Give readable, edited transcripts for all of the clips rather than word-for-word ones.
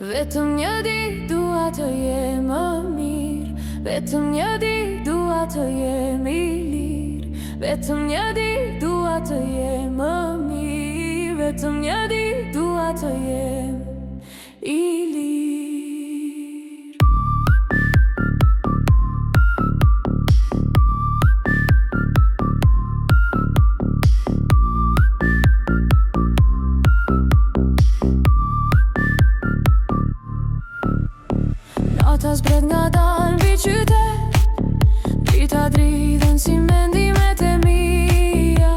Vetëm një ditë dua të jem më mirë. Vetëm një ditë dua të jem i lirë. Vetëm një ditë dua të jem më mirë. Vetëm një ditë dua të jem i lirë. Nata zbret nga dalë mbi qytet, drita dridhen si mendimet e mia.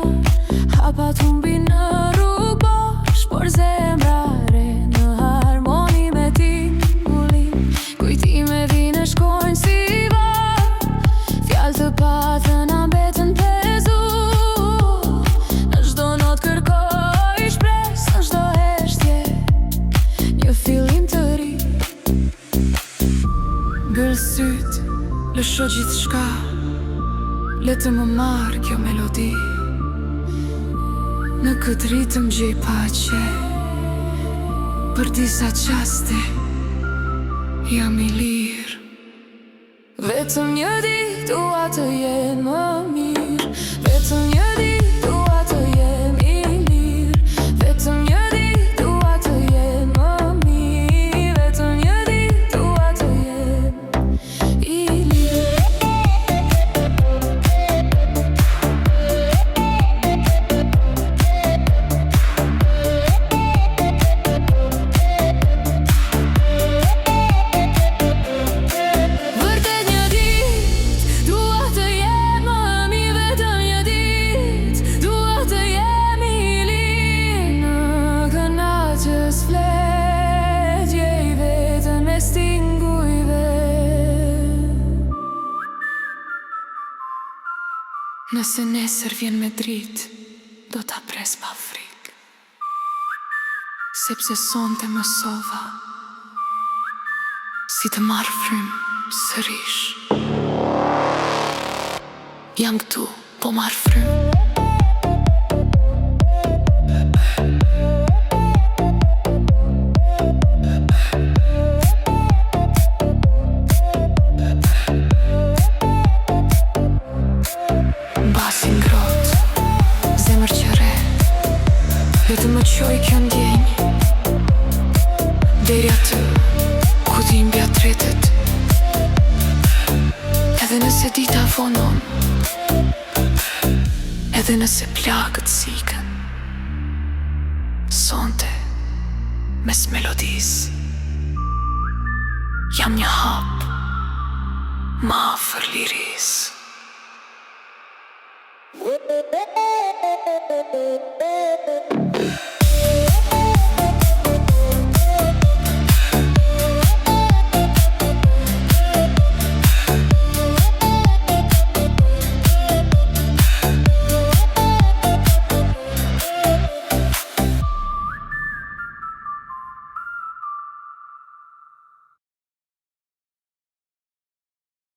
Hapat humbin në rrugë bosh, por zemra re në harmoni me ti ulin. Kujtimet vine shkojnë si vaj, fjalë të pathëna mbeten pezu. Në çdo notë kërkoj shpresë, në çdo heshtje një fillim të ri. Bëll syt, lësho gjithë shka, le të më marrë kjo melodi. Në këtë ritëm gjej pace, për disa qaste jam i lirë. Vetëm një ditë dua të jem më mirë. Vetëm një ditë dua të jem i lirë. Vetëm një ditë dua të jem më mirë. Vetëm një ditë dua të jem i lirë. Vërtet një ditë dua të jem më mirë. Vetëm një ditë dua të jem i lirë. Në kënaqës fletje i vetën me stinguj vet. Nëse nesër vjen me dritë, do ta pres pa frikë, sepse sonte më sova si të marrë frymë sërish. Jam këtu, po marrë frymë. Basi ngrot, zemër që re, le të më qoj kjo ndjenjë deri aty ku ti mbja tretet. Edhe nëse dita vonon, edhe nëse plagët sikën, sonte mes melodis jam një hap ma afër liris.